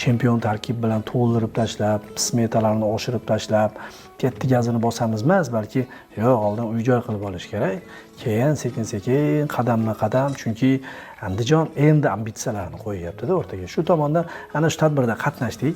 chempion tarkib bilan to'ldirib tashlab, smetalarni oshirib tashlab, katta gazini bosamiz emas, balki yo'q, oldin uy-joy qilib olish kerak. Keyin sekin-sekin, qadamma-qadam, chunki Andijon endi ambitsiyalarni qo'yyapti-da o'rtaga. Shu tomondan ana shu tadbirda qatnashdik.